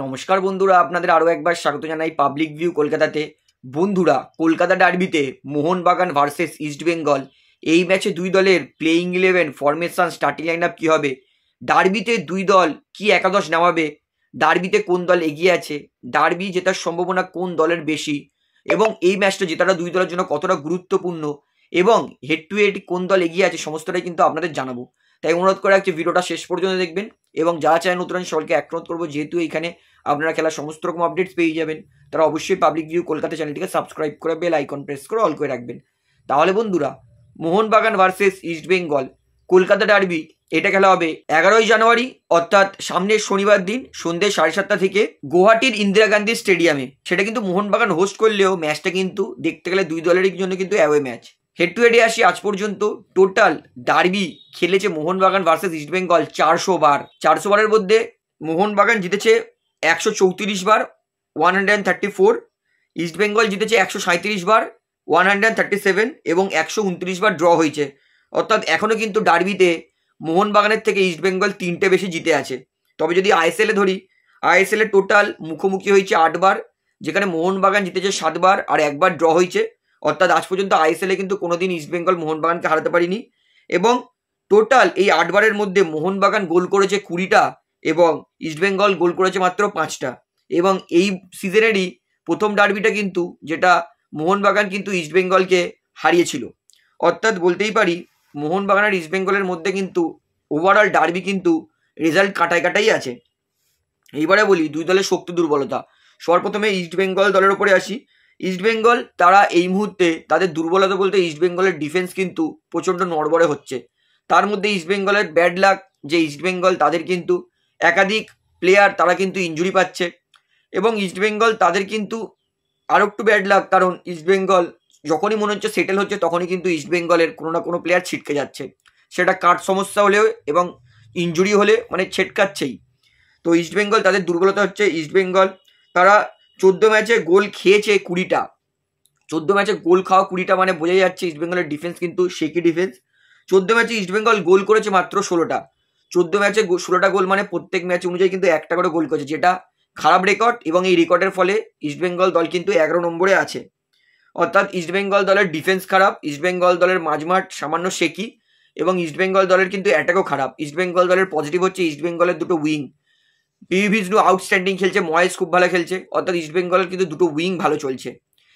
নমস্কার বন্ধুরা, আপনাদের আরও একবার স্বাগত জানাই পাবলিক ভিউ কলকাতাতে। বন্ধুরা, কলকাতা ডার্বিতে মোহনবাগান ভার্সেস ইস্ট বেঙ্গল, এই ম্যাচে দুই দলের playing 11 formation starting line up কী হবে, ডার্বিতে দুই দল কি একাদশ নামাবে, ডার্বিতে কোন দল এগিয়ে আছে, ডার্বি জেতার সম্ভাবনা কোন দলের বেশি, এবং এই ম্যাচটা জেতাটা দুই দলের জন্য কতটা গুরুত্বপূর্ণ এবং হেড টু হেড কোন দল এগিয়ে আছে সমস্তটাই কিন্তু আপনাদের জানাবো। তাই অনুরোধ করে রাখছি ভিডিওটা শেষ পর্যন্ত দেখবেন এবং যারা চায় নতুন সকলকে অনুরোধ করবো, যেহেতু এইখানে আপনারা খেলার সমস্ত রকম আপডেটস পেয়ে যাবেন, তারা অবশ্যই পাবলিক ভিউ কলকাতা চ্যানেলটিকে সাবস্ক্রাইব করে বেল আইকন প্রেস করে অল করে রাখবেন। তাহলে বন্ধুরা, Mohun Bagan versus East Bengal Kolkata derby, এটা খেলা হবে 11ই জানুয়ারি অর্থাৎ সামনের শনিবার দিন সন্ধ্যে 7:30 থেকে গুয়াহাটির ইন্দিরা গান্ধী স্টেডিয়ামে। সেটা কিন্তু মোহনবাগান হোস্ট করলেও ম্যাচটা কিন্তু দেখতে গেলে দুই দলের জন্য কিন্তু অ্যাওয়ে ম্যাচ। হেড টু হেডে আসি, আজ পর্যন্ত টোটাল ডার্বি খেলেছে মোহনবাগান ভার্সেস ইস্ট বেঙ্গল 400 বার। 400 বারের মধ্যে মোহনবাগান জিতেছে 134 বার 134, ইস্ট বেঙ্গল জিতেছে 137 বার 137 এবং 129 বার ড্র হয়েছে। অর্থাৎ এখনও কিন্তু ডার্বিতে মোহনবাগানের থেকে ইস্ট বেঙ্গল 3টে বেশি জিতে আছে। তবে যদি আইএসএলে ধরি, আইএসএলে টোটাল মুখোমুখি হয়েছে 8 বার, যেখানে মোহনবাগান জিতেছে 7 বার আর 1 বার ড্র হয়েছে। অর্থাৎ আজ পর্যন্ত আইএসএলে কিন্তু কোনোদিন ইস্ট বেঙ্গল মোহনবাগানকে হারাতে পারিনি। এবং টোটাল এই 8 বারের মধ্যে মোহনবাগান গোল করেছে 20টা এবং ইস্ট বেঙ্গল গোল করেছে মাত্র 5টা। এবং এই সিজনেরই প্রথম ডার্বিটা কিন্তু যেটা মোহনবাগান কিন্তু ইস্ট বেঙ্গলকে হারিয়েছিল। অর্থাৎ বলতেই পারি মোহনবাগান আর ইস্ট বেঙ্গলের মধ্যে কিন্তু ওভারঅল ডার্বি কিন্তু রেজাল্ট কাটাই আছে। এইবারে বলি দুই দলের শক্তি দুর্বলতা। সর্বপ্রথমে ইস্ট বেঙ্গল দলের ওপরে আসি। ইস্ট বেঙ্গল তারা এই মুহূর্তে তাদের দুর্বলতা বলতে ইস্ট বেঙ্গলের ডিফেন্স কিন্তু প্রচণ্ড নড়বড়ে হচ্ছে। তার মধ্যে ইস্ট বেঙ্গলের ব্যাড লাক যে ইস্ট বেঙ্গল তাদের কিন্তু একাধিক প্লেয়ার তারা কিন্তু ইনজুরি পাচ্ছে। এবং ইস্ট বেঙ্গল তাদের কিন্তু আরও একটু ব্যাড লাক, কারণ ইস্ট বেঙ্গল যখনই মনে হচ্ছে সেটেল হচ্ছে তখনই কিন্তু ইস্ট বেঙ্গলের কোনো না কোনো প্লেয়ার ছিটকে যাচ্ছে। সেটা কাট সমস্যা হলেও এবং ইনজুরি হলে মানে ছিটকাচ্ছেই। তো ইস্ট বেঙ্গল তাদের দুর্বলতা হচ্ছে ইস্ট বেঙ্গল তারা 14 ম্যাচে গোল খেয়েছে 20টা। 14 ম্যাচে গোল খাওয়া 20টা মানে বোঝাই যাচ্ছে ইস্ট বেঙ্গলের ডিফেন্স কিন্তু শেকি ডিফেন্স। 14 ম্যাচে ইস্ট বেঙ্গল গোল করেছে মাত্র 16টা। 14 ম্যাচে 16টা গোল মানে প্রত্যেক ম্যাচ অনুযায়ী কিন্তু একটা করে গোল করেছে, যেটা খারাপ রেকর্ড। এবং এই রেকর্ডের ফলে ইস্ট বেঙ্গল দল কিন্তু 11 নম্বরে আছে। অর্থাৎ ইস্ট বেঙ্গল দলের ডিফেন্স খারাপ, ইস্ট বেঙ্গল দলের মাঝমাঠ সামান্য শেকি এবং ইস্ট বেঙ্গল দলের কিন্তু অ্যাটাকও খারাপ। ইস্ট বেঙ্গল দলের পজিটিভ হচ্ছে ইস্ট বেঙ্গলের দুটো উইং, পিভি বিষ্ণু আউটস্ট্যান্ডিং খেলছে, ময়েস খুব ভালো খেলছে। অর্থাৎ ইস্ট বেঙ্গলের কিন্তু দুটো উইং ভালো চলছে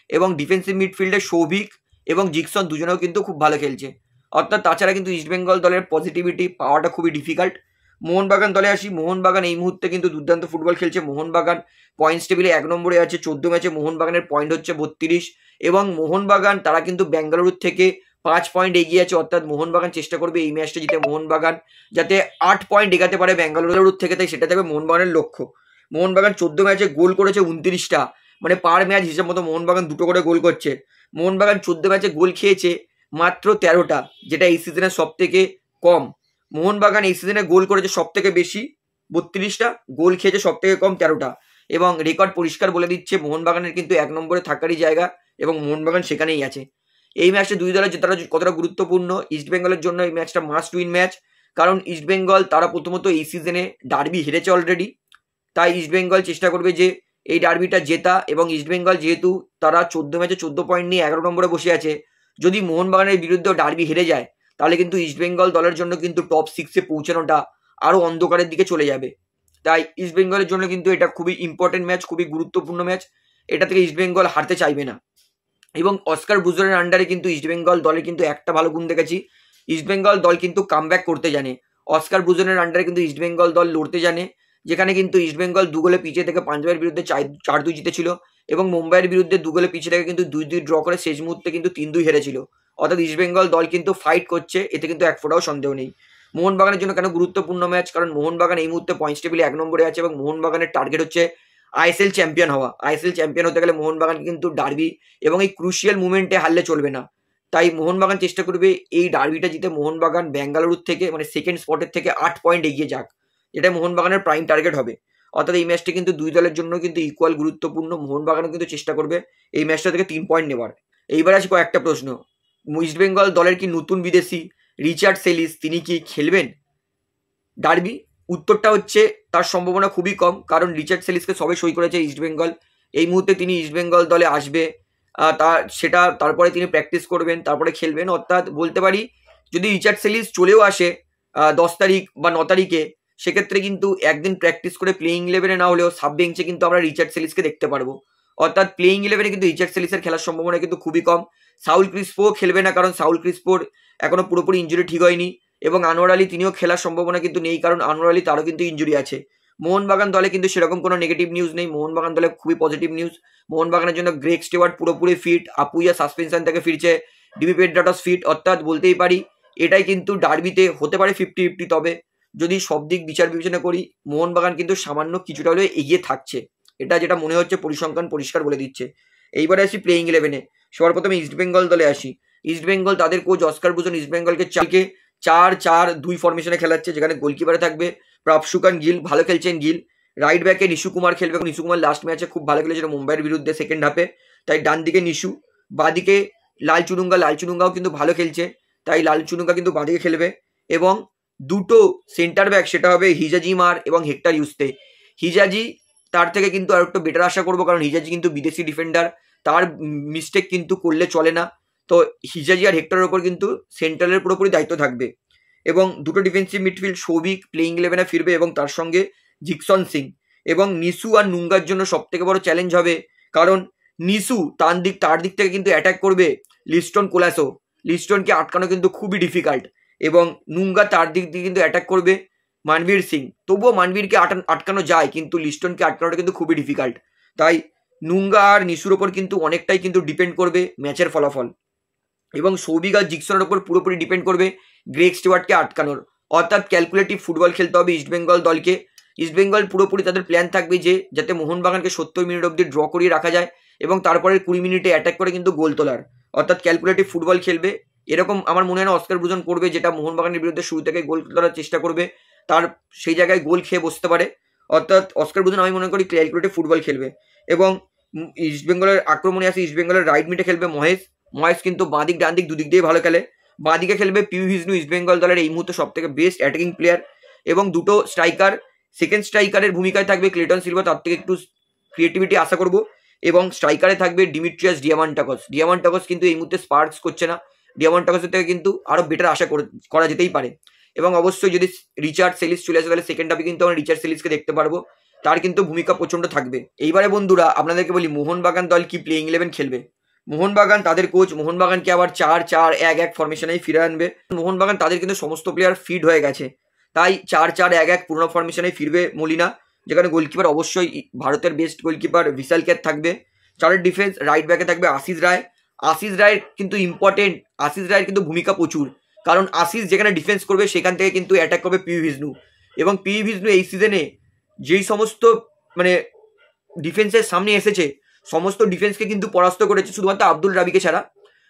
এবং ডিফেন্সিভ মিডফিল্ডে সৌভিক এবং জিকসন দুজনেও কিন্তু খুব ভালো খেলছে। অর্থাৎ তাছাড়া কিন্তু ইস্ট বেঙ্গল দলের পজিটিভিটি পাওয়াটা খুবই ডিফিকাল্ট। মোহনবাগান দলে আসি। মোহনবাগান এই মুহূর্তে কিন্তু দুর্দান্ত ফুটবল খেলছে। মোহনবাগান পয়েন্টস টেবিলে 1 নম্বরে আছে। 14 ম্যাচে মোহনবাগানের পয়েন্ট হচ্ছে 32 এবং মোহনবাগান তারা কিন্তু বেঙ্গালুরুর থেকে 5 পয়েন্ট এগিয়ে আছে। অর্থাৎ মোহনবাগান চেষ্টা করবে এই ম্যাচটা জিতে মোহনবাগান যাতে 8 পয়েন্ট এগাতে পারে বেঙ্গালুরুর থেকে, তাই সেটা থাকবে মোহনবাগানের লক্ষ্য। মোহনবাগান 14 ম্যাচে গোল করেছে 29টা, মানে পার ম্যাচ হিসাব মতো মোহনবাগান 2টো করে গোল করছে। মোহনবাগান 14 ম্যাচে গোল খেয়েছে মাত্র 13টা, যেটা এই সিজনের সব থেকে কম। মোহনবাগান এই সিজনে গোল করেছে সব থেকে বেশি 32টা, গোল খেয়েছে সব থেকে কম 13টা। এবং রেকর্ড পরিষ্কার বলে দিচ্ছে মোহনবাগানের কিন্তু 1 নম্বরে থাকারই জায়গা এবং মোহনবাগান সেখানেই আছে। এই ম্যাচটা দুই দলের জেতাটা কতটা গুরুত্বপূর্ণ, ইস্ট বেঙ্গলের জন্য এই ম্যাচটা মাস্ট উইন ম্যাচ। কারণ ইস্ট বেঙ্গল তারা প্রথমত এই সিজনে ডার্বি হেরেছে অলরেডি, তাই ইস্ট বেঙ্গল চেষ্টা করবে যে এই ডার্বিটা জেতা। এবং ইস্ট বেঙ্গল যেহেতু তারা 14 ম্যাচে 14 পয়েন্ট নিয়ে 11 নম্বরে বসে আছে, যদি মোহনবাগানের বিরুদ্ধেও ডার্বি হেরে যায় তাহলে কিন্তু ইস্ট বেঙ্গল দলের জন্য কিন্তু টপ 6-এ পৌঁছানোটা আরও অন্ধকারের দিকে চলে যাবে। তাই ইস্ট বেঙ্গলের জন্য কিন্তু এটা খুবই ইম্পর্টেন্ট ম্যাচ, খুবই গুরুত্বপূর্ণ ম্যাচ। এটা থেকে ইস্ট বেঙ্গল হারতে চাইবে না। এবং অস্কার ব্রুজনের আন্ডারে কিন্তু ইস্ট বেঙ্গল দলে কিন্তু একটা ভালো গুণ দেখেছি, ইস্ট বেঙ্গল দল কিন্তু কামব্যাক করতে জানে। অস্কার ব্রুজনের আন্ডারে কিন্তু ইস্ট বেঙ্গল দল লড়তে জানে, যেখানে কিন্তু ইস্ট বেঙ্গল 2 গোলে পিছিয়ে থেকে পাঞ্জাবের বিরুদ্ধে 4-2 জিতেছিল এবং মুম্বাইয়ের বিরুদ্ধে 2 গোলে পিছিয়ে থেকে কিন্তু 2-2 ড্র করে শেষ মুহূর্তে কিন্তু 3-2 হেরেছিল। অর্থাৎ ইস্ট বেঙ্গল দল কিন্তু ফাইট করছে, এতে কিন্তু এক ফোঁটাও সন্দেহ নেই। মোহনবাগানের জন্য কেন গুরুত্বপূর্ণ ম্যাচ, কারণ মোহনবাগান এই মুহূর্তে পয়েন্টস টেবিলে 1 নম্বরে আছে এবং মোহনবাগানের টার্গেট হচ্ছে আইএসএল চ্যাম্পিয়ন হওয়া। আইএসএল চ্যাম্পিয়ন হতে গেলে মোহনবাগান কিন্তু ডার্বি এবং এই ক্রুশিয়াল মুভমেন্টে হারলে চলবে না। তাই মোহনবাগান চেষ্টা করবে এই ডার্বিটা জিতে মোহনবাগান বেঙ্গালুরুর থেকে মানে সেকেন্ড স্পটের থেকে 8 পয়েন্ট এগিয়ে যাক, যেটা মোহনবাগানের প্রাইম টার্গেট হবে। অর্থাৎ এই ম্যাচটা কিন্তু দুই দলের জন্য কিন্তু ইকুয়াল গুরুত্বপূর্ণ। মোহনবাগানও কিন্তু চেষ্টা করবে এই ম্যাচটা থেকে 3 পয়েন্ট নেওয়ার। এইবার আছে কয়েকটা প্রশ্ন। ইস্ট বেঙ্গল দলের কি নতুন বিদেশি রিচার্ড সেলিস তিনি কি খেলবেন ডার্বি? উত্তরটা হচ্ছে তার সম্ভাবনা খুবই কম, কারণ রিচার্ড সেলিসকে সবে সই করেছে ইস্টবেঙ্গল। এই মুহূর্তে তিনি ইস্টবেঙ্গল দলে আসবে, তারপরে তিনি প্র্যাকটিস করবেন, তারপরে খেলবেন। অর্থাৎ বলতে পারি যদি রিচার্ড সেলিস চলেও আসে 10 তারিখ বা 9 তারিখে, সেক্ষেত্রে কিন্তু একদিন প্র্যাকটিস করে প্লেইং 11-এ না হলেও সাব বেঞ্চে কিন্তু আমরা রিচার্ড সেলিসকে দেখতে পারবো। অর্থাৎ প্লেইং 11-এ কিন্তু রিচার্ড সেলিসের খেলার সম্ভাবনা কিন্তু খুবই কম। সাউল ক্রিসপো খেলবে না, কারণ সাউল ক্রিসপোর এখনো পুরোপুরি ইঞ্জুরি ঠিক হয়নি, এবং আনোয়ার আলী তিনিও খেলার সম্ভাবনা কিন্তু নেই, কারণ আনোয়ার আলী তারও কিন্তু ইঞ্জুরি আছে। মোহনবাগান দলে কিন্তু সেরকম কোনো নেগেটিভ নিউজ নেই, মোহনবাগান দলে খুবই পজিটিভ নিউজ। মোহনবাগানের জন্য গ্রেগ স্টেওয়ার্ট পুরোপুরি ফিট, আপুইয়া সাসপেনশন থেকে ফিরছে, ডিবি পেড্রাটস ফিট। অর্থাৎ বলতেই পারি এটাই কিন্তু ডার্বিতে হতে পারে 50-50। তবে যদি সব দিক বিচার বিবেচনা করি, মোহনবাগান কিন্তু সামান্য কিছুটা হলেও এগিয়ে থাকছে, এটা যেটা মনে হচ্ছে পরিসংখ্যান পরিষ্কার বলে দিচ্ছে। এইবারে আসি প্লেইং 11-এ। সবার প্রথমে ইস্টবেঙ্গল দলে আসি। ইস্টবেঙ্গল তাদের কোচ অস্কার ব্রুজন ইস্টবেঙ্গলকে 4-4-2 ফরমেশনে খেলাচ্ছে, যেখানে গোলকিপারে থাকবে প্রাপসুকান গিল, ভালো খেলছেন গিল। রাইট ব্যাকে নিশু কুমার খেলবে, নিশু কুমার লাস্ট ম্যাচে খুব ভালো খেলেছিল মুম্বাইয়ের বিরুদ্ধে সেকেন্ড হাফে, তাই ডান দিকে নিশু, বাঁদিকে লাল চুনুঙ্গাও কিন্তু ভালো খেলছে, তাই লাল চুনুঙ্গা কিন্তু বাঁদিকে খেলবে। এবং দুটো সেন্টার ব্যাক, সেটা হবে হিজাজি মার এবং হেক্টর ইউস্তে। হিজাজি তার থেকে কিন্তু আর একটু বেটার আশা করবো, কারণ হিজাজি কিন্তু বিদেশি ডিফেন্ডার, তার মিস্টেক কিন্তু করলে চলে না। তো হিজাজি আর হেক্টরের ওপর কিন্তু সেন্ট্রালের পুরোপুরি দায়িত্ব থাকবে। এবং দুটো ডিফেন্সিভ মিডফিল্ড সৌভিক প্লেইং 11-এ ফিরবে, এবং তার সঙ্গে জিকসন সিং। এবং নিশু আর নুঙ্গার জন্য সব থেকে বড় চ্যালেঞ্জ হবে, কারণ নিশু তার দিক থেকে কিন্তু অ্যাটাক করবে লিস্টন কোলাসো, লিস্টনকে আটকানো কিন্তু খুবই ডিফিকাল্ট। এবং নুঙ্গা তার দিক দিয়ে কিন্তু অ্যাটাক করবে মানবীর সিং, তবুও মানবীরকে আটকানো যায়, কিন্তু লিস্টনকে আটকানোটা কিন্তু খুবই ডিফিকাল্ট। তাই নুঙ্গা আর নিশুর ওপর কিন্তু অনেকটাই কিন্তু ডিপেন্ড করবে ম্যাচের ফলাফল। এবং সৌভিক আর জিকসনের ওপর পুরোপুরি ডিপেন্ড করবে গ্রেগ স্টুয়ার্টকে আটকানোর। অর্থাৎ ক্যালকুলেটিভ ফুটবল খেলতে হবে ইস্টবেঙ্গল দলকে। ইস্টবেঙ্গল পুরোপুরি তাদের প্ল্যান থাকবে যে যাতে মোহনবাগানকে 70 মিনিট অবধি ড্র করিয়ে রাখা যায়, এবং তারপরে 20 মিনিটে অ্যাটাক করে কিন্তু গোল তোলার। অর্থাৎ ক্যালকুলেটিভ ফুটবল খেলবে, এরকম আমার মনে হয় না অস্কার ব্রুজন করবে, যেটা মোহনবাগানের বিরুদ্ধে শুরু থেকে গোল তোলার চেষ্টা করবে, তার সেই জায়গায় গোল খেয়ে বসতে পারে। অর্থাৎ অস্কার ব্রুজন আমি মনে করি ক্যালকুলেটিভ ফুটবল খেলবে। এবং ইস্টবেঙ্গলের আক্রমণে আসে, ইস্টবেঙ্গলের রাইট মিডে খেলবে মহেশ কিন্তু বাঁদিক ডান দিক দুদিক দিয়ে ভালো খেলে। বাঁদিকে খেলবে পিউ হিজনু, ইস্টবেঙ্গল দলের এই মুহূর্তে সব থেকে বেস্ট অ্যাটাকিং প্লেয়ার। এবং দুটো স্ট্রাইকার, সেকেন্ড স্ট্রাইকারের ভূমিকায় থাকবে ক্লেটন সিলভা, তার থেকে একটু ক্রিয়েটিভিটি আশা করব। এবং স্ট্রাইকারে থাকবে ডিমিট্রিয়াস ডিয়ামান্টাকস কিন্তু এই মুহূর্তে স্পার্কস করছে না, ডিয়ামান্টাকসের থেকে কিন্তু আরো বেটার আশা করা যেতেই পারে। এবং অবশ্যই যদি রিচার্ড সেলিস চলে আসে, তাহলে সেকেন্ড হাফে কিন্তু আমরা রিচার্ড সেলিসকে দেখতে পারবো, তার কিন্তু ভূমিকা প্রচন্ড থাকবে। এইবারে বন্ধুরা আপনাদেরকে বলি মোহনবাগান দল কি প্লেইং 11 খেলবে। মোহনবাগান তাদের কোচ মোহনবাগানকে আবার 4-4-1-1 ফরমেশনেই ফিরে আনবে। মোহনবাগান তাদের কিন্তু সমস্ত প্লেয়ার ফিট হয়ে গেছে, তাই 4-4-1-1 পুরনো ফরমেশনেই ফিরবে মলিনা, যেখানে গোলকিপার অবশ্যই ভারতের বেস্ট গোলকিপার ভিশাল ক্যাথ থাকবে। চারের ডিফেন্স, রাইট ব্যাকে থাকবে আশিস রায়ের কিন্তু ইম্পর্টেন্ট, আশিস রায়ের কিন্তু ভূমিকা প্রচুর, কারণ আশিস যেখানে ডিফেন্স করবে সেখান থেকে কিন্তু অ্যাটাক করবে পিউ হিজনু। এবং পিউ হিজনু এই সিজনে যেই সমস্ত মানে ডিফেন্সের সামনে এসেছে, সমস্ত ডিফেন্সকে কিন্তু পরাস্ত করেছে, শুধুমাত্র আব্দুল রাবিকে ছাড়া।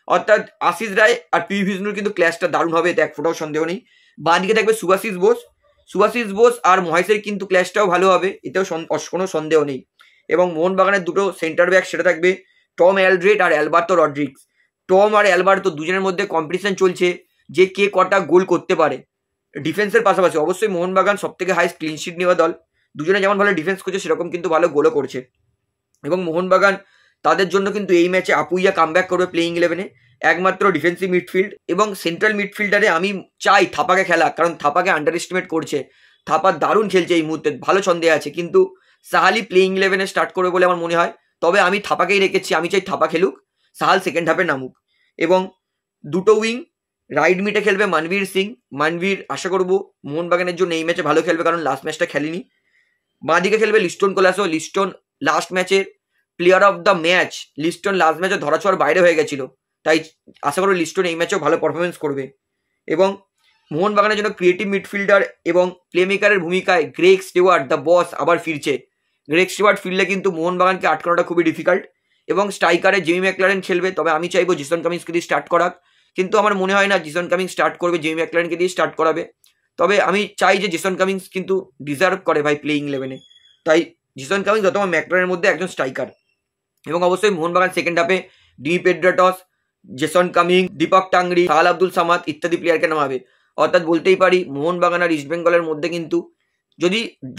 অর্থাৎ আশিস রায় আর পিউ হিজনুর কিন্তু ক্লাসটা দারুণ হবে, এতে এক ফোটাও সন্দেহ নেই। বাঁদিকে থাকবে সুভাশিস বোস আর মহেশের কিন্তু ক্লাসটাও ভালো হবে, এতেও কোনো সন্দেহ নেই। এবং মোহনবাগানের দুটো সেন্টার ব্যাক, সেটা থাকবে টম অ্যালড্রেড আর অ্যালবার্তো রড্রিক্স। টম আর অ্যালবার্তো দুজনের মধ্যে কম্পিটিশন চলছে যে কে কটা গোল করতে পারে ডিফেন্সের পাশাপাশি। অবশ্যই মোহনবাগান সব থেকে হাইস্ট ক্লিনশিট নেওয়া দল, দুজনে যেমন ভালো ডিফেন্স করছে সেরকম কিন্তু ভালো গোলও করছে। এবং মোহনবাগান তাদের জন্য কিন্তু এই ম্যাচে আপুইয়া কামব্যাক করবে প্লেইং 11-এ, একমাত্র ডিফেন্সিভ মিডফিল্ড। এবং সেন্ট্রাল মিডফিল্ডারে আমি চাই থাপাকে খেলা, কারণ থাপাকে আন্ডার এস্টিমেট করছে, থাপা দারুণ খেলছে এই মুহূর্তে, ভালো ছন্দে আছে, কিন্তু সাহালি প্লেইং 11-এ স্টার্ট করবে বলে আমার মনে হয়। তবে আমি থাপাকেই রেখেছি, আমি চাই থাপা খেলুক, সাহাল সেকেন্ড হাফে নামুক। এবং দুটো উইং, রাইট মিডে খেলবে মানবীর সিং, আশা করবো মোহনবাগানের জন্য এই ম্যাচে ভালো খেলবে, কারণ লাস্ট ম্যাচটা খেলেনি। বাঁদিকে খেলবে লিস্টন কোলাসো, লিস্টন লাস্ট ম্যাচের player of the match, Liston last ম্যাচে ধরাছোঁয়ার বাইরে হয়ে গেছিল, তাই আশা করি লিস্টন এই ম্যাচেও ভালো পারফরমেন্স করবে। এবং মোহনবাগানের জন্য ক্রিয়েটিভ মিডফিল্ডার এবং প্লেমেকারের ভূমিকায় গ্রেগ স্টেওয়ার্ট দ্য বস আবার ফিরছে। গ্রেগ স্টেওয়ার্ট ফিরলে কিন্তু মোহনবাগানকে আটকানোটা খুবই ডিফিকাল্ট। এবং স্ট্রাইকারে জেমি ম্যাকলারেন খেলবে, তবে আমি চাইবো জিসন কামিন্সকে দিয়ে স্টার্ট করাক, কিন্তু আমার মনে হয় না জিসন কামিন্স স্টার্ট করবে, জেমি ম্যাকলারেনকে দিয়ে স্টার্ট করাবে। তবে আমি চাই যে জিসন কামিন্স কিন্তু ডিজার্ভ করে ভাই প্লেইং 11-এ, তাই জিসন কামিন্স যত ম্যাকলারেনের মধ্যে একজন স্ট্রাইকার। এবং অবশ্যই মোহনবাগান সেকেন্ড হাফে Dimi Petratos, Jason Cummings, Deepak Tangri, Sahal Abdul Samad ইত্যাদি প্লেয়ারকে নামাবে। অর্থাৎ বলতেই পারি মোহনবাগান আর ইস্টবেঙ্গলের মধ্যে কিন্তু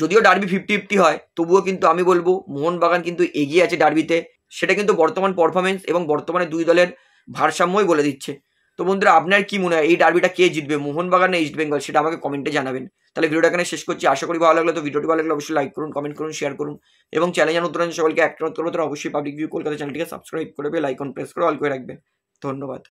যদিও ডার্বি 50-50 হয়, তবুও কিন্তু আমি বলবো মোহনবাগান কিন্তু এগিয়ে আছে ডার্বিতে। সেটা কিন্তু বর্তমান পারফরমেন্স এবং বর্তমানে দুই দলের ভারসাম্যই বলে দিচ্ছে। তো বন্ধুরা, আপনার কি মনে হয় এই ডার্বিটা কে জিতবে, মোহনবাগান না ইস্ট বেঙ্গল, সেটা আমাকে কমেন্টে জানাবেন। তাহলে ভিডিওটা এখানে শেষ করছি। আশা করি ভালো লাগলো। তো ভিডিওটি ভালো লাগলে অবশ্যই লাইক করুন, কমেন্ট করুন, শেয়ার করুন এবং চ্যানেলে নতুন সকলকে একটা অনুরোধ করবো, তারা অবশ্যই পাবলিক ভিউ কলকাতা চ্যানেলটিকে সাবস্ক্রাইব করে বেল আইকন প্রেস করে অল করে রাখবেন। ধন্যবাদ।